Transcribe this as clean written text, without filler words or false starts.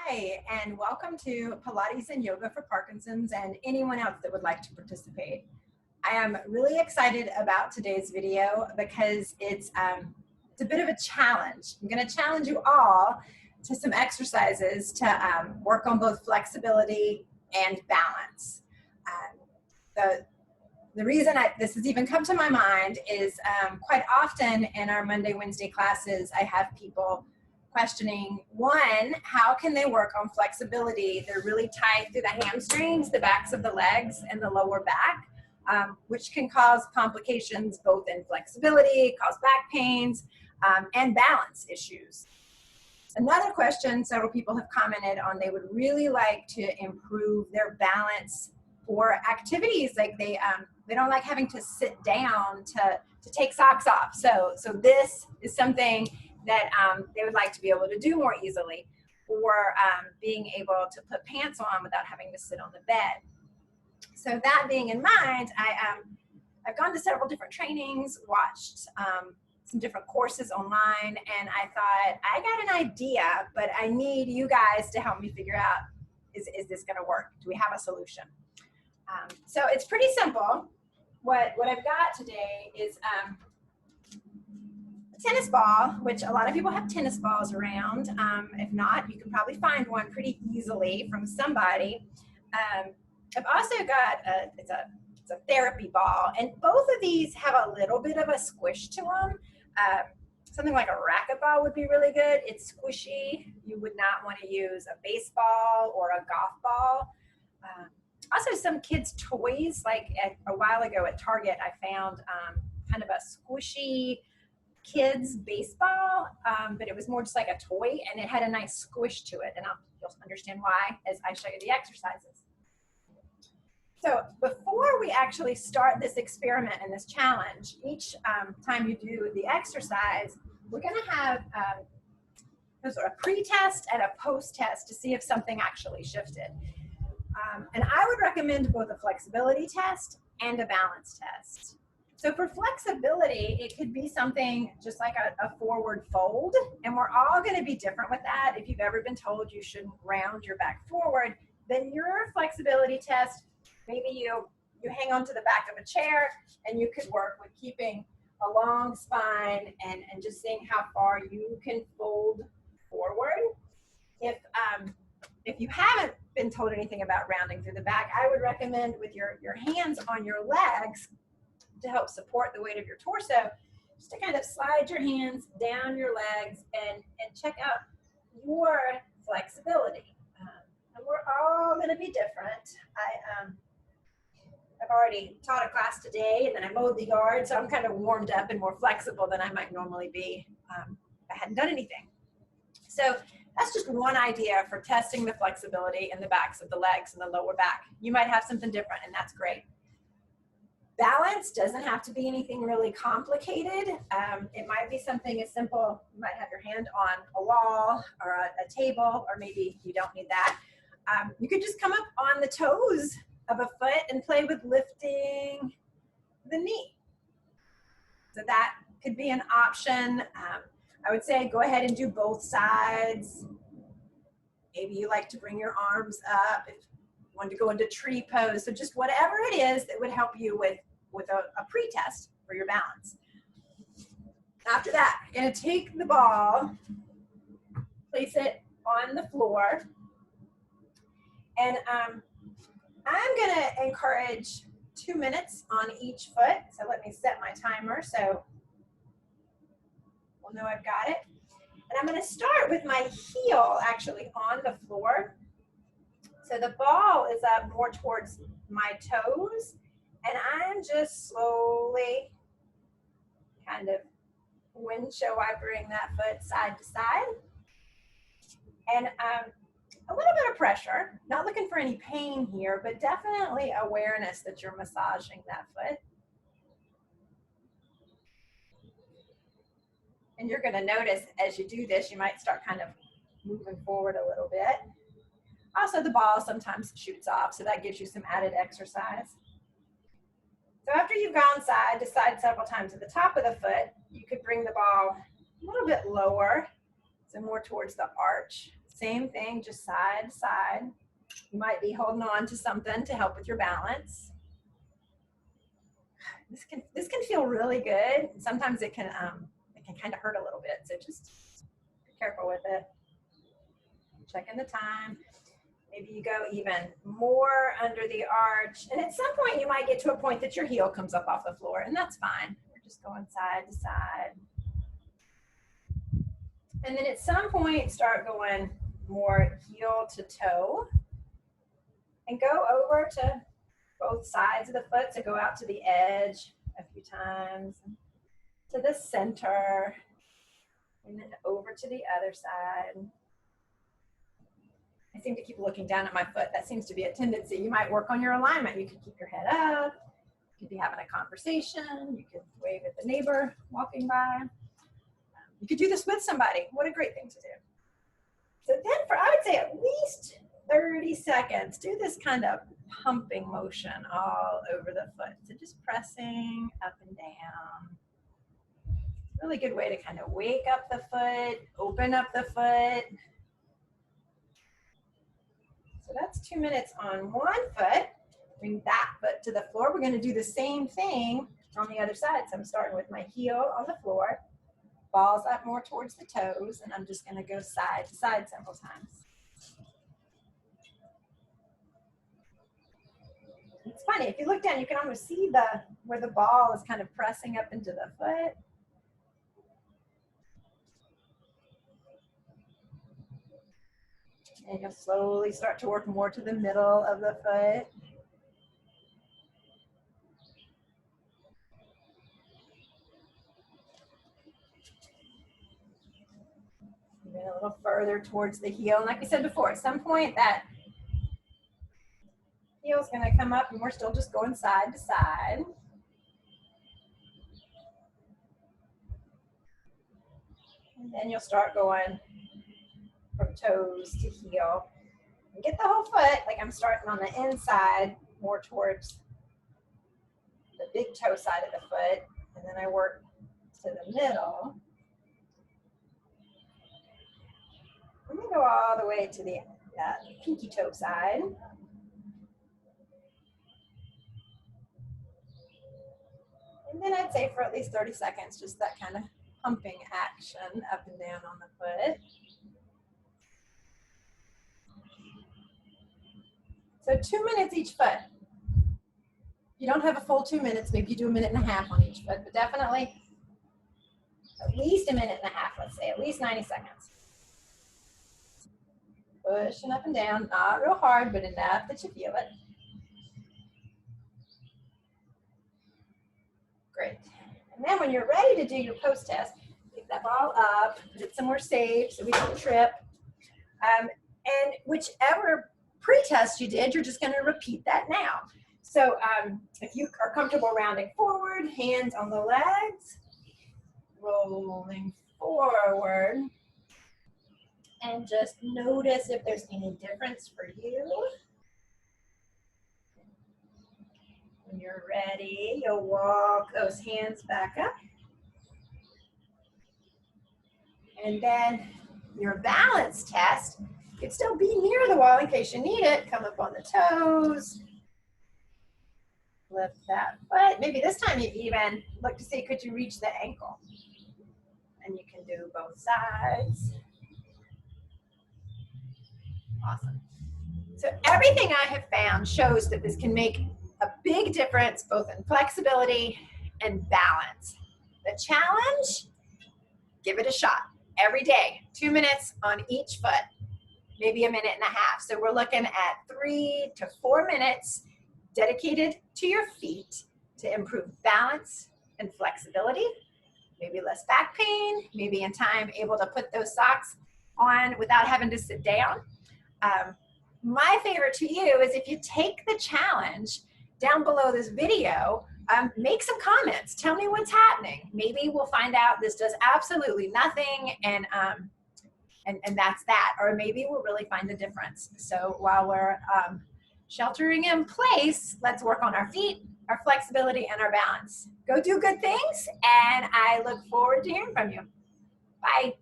Hi, and welcome to Pilates and Yoga for Parkinson's and anyone else that would like to participate. I am really excited about today's video because it's a bit of a challenge. I'm going to challenge you all to some exercises to work on both flexibility and balance. The reason this has even come to my mind is quite often in our Monday, Wednesday classes, I have people questioning, one, how can they work on flexibility? They're really tight through the hamstrings, the backs of the legs, and the lower back, which can cause complications both in flexibility, cause back pains, and balance issues. Another question several people have commented on, they would really like to improve their balance for activities, like they don't like having to sit down to take socks off. So this is something that they would like to be able to do more easily, or being able to put pants on without having to sit on the bed. So that being in mind, I've gone to several different trainings, watched some different courses online, and I thought, I got an idea, but I need you guys to help me figure out, is this gonna work? Do we have a solution? So it's pretty simple. What I've got today is tennis ball, which a lot of people have tennis balls around. If not, you can probably find one pretty easily from somebody. I've also got it's a therapy ball, and both of these have a little bit of a squish to them. Something like a racquetball would be really good. It's squishy. You would not want to use a baseball or a golf ball. Also, some kids' toys, like a while ago at Target, I found kind of a squishy kids baseball, but it was more just like a toy, and it had a nice squish to it, and you'll understand why as I show you the exercises. So before we actually start this experiment and this challenge, each time you do the exercise, we're going to have a sort of pre-test and a post-test to see if something actually shifted. And I would recommend both a flexibility test and a balance test. So for flexibility, it could be something just like a forward fold, and we're all going to be different with that. If you've ever been told you shouldn't round your back forward, then your flexibility test, maybe you hang on to the back of a chair, and you could work with keeping a long spine and just seeing how far you can fold forward. If you haven't been told anything about rounding through the back, I would recommend with your hands on your legs to help support the weight of your torso, just to kind of slide your hands down your legs and check out your flexibility. And we're all going to be different. I've already taught a class today, and then I mowed the yard, so I'm kind of warmed up and more flexible than I might normally be if I hadn't done anything. So that's just one idea for testing the flexibility in the backs of the legs and the lower back. You might have something different, and that's great. Balance doesn't have to be anything really complicated. It might be something as simple, you might have your hand on a wall or a table, or maybe you don't need that. You could just come up on the toes of a foot and play with lifting the knee. So that could be an option. I would say go ahead and do both sides. Maybe you like to bring your arms up if you want to go into tree pose. So just whatever it is that would help you with a pre-test for your balance. After that, you're going to take the ball, place it on the floor, and I'm going to encourage 2 minutes on each foot. So let me set my timer so we'll know I've got it. And I'm going to start with my heel actually on the floor. So the ball is up more towards my toes, and I'm just slowly kind of windshield wipering that foot side to side. And a little bit of pressure, not looking for any pain here, but definitely awareness that you're massaging that foot. And you're going to notice as you do this, you might start kind of moving forward a little bit. Also, the ball sometimes shoots off, so that gives you some added exercise. So after you've gone side to side several times at the top of the foot, you could bring the ball a little bit lower, so more towards the arch. Same thing, just side to side. You might be holding on to something to help with your balance. This can feel really good. Sometimes it can kind of hurt a little bit, so just be careful with it. Checking the time. Maybe you go even more under the arch, and at some point you might get to a point that your heel comes up off the floor, and that's fine. We're just going side to side. And then at some point start going more heel to toe, and go over to both sides of the foot, so go out to the edge a few times, to the center, and then over to the other side. I seem to keep looking down at my foot. That seems to be a tendency. You might work on your alignment. You could keep your head up. You could be having a conversation. You could wave at the neighbor walking by. You could do this with somebody. What a great thing to do. So then for, I would say, at least 30 seconds, do this kind of pumping motion all over the foot. So just pressing up and down. Really good way to kind of wake up the foot, open up the foot. So that's 2 minutes on one foot. Bring that foot to the floor. We're going to do the same thing on the other side. So I'm starting with my heel on the floor, balls up more towards the toes, and I'm just going to go side to side several times. It's funny, if you look down, you can almost see where the ball is kind of pressing up into the foot. And you'll slowly start to work more to the middle of the foot. Even a little further towards the heel. And like we said before, at some point that heel is going to come up and we're still just going side to side. And then you'll start going from toes to heel. And get the whole foot, like I'm starting on the inside, more towards the big toe side of the foot. And then I work to the middle. I'm going to go all the way to the pinky toe side. And then I'd say for at least 30 seconds, just that kind of pumping action up and down on the foot. So 2 minutes each foot. You don't have a full 2 minutes, maybe you do 1.5 minutes on each foot, but definitely at least 1.5 minutes, let's say, at least 90 seconds. Pushing up and down, not real hard, but enough that you feel it. Great. And then when you're ready to do your post test, pick that ball up, put it somewhere safe so we don't trip. And whichever pre-test you did, you're just going to repeat that now. So if you are comfortable rounding forward, hands on the legs, rolling forward, and just notice if there's any difference for you. When you're ready, you'll walk those hands back up. And then your balance test, you can still be near the wall in case you need it. Come up on the toes. Lift that foot. Maybe this time you even look to see, could you reach the ankle? And you can do both sides. Awesome. So everything I have found shows that this can make a big difference both in flexibility and balance. The challenge, give it a shot every day, 2 minutes on each foot, maybe 1.5 minutes. So we're looking at 3 to 4 minutes dedicated to your feet to improve balance and flexibility, maybe less back pain, maybe in time able to put those socks on without having to sit down. My favorite to you is if you take the challenge down below this video, make some comments. Tell me what's happening. Maybe we'll find out this does absolutely nothing and that's that. Or maybe we'll really find the difference. So while we're sheltering in place, let's work on our feet, our flexibility, and our balance. Go do good things, and I look forward to hearing from you. Bye.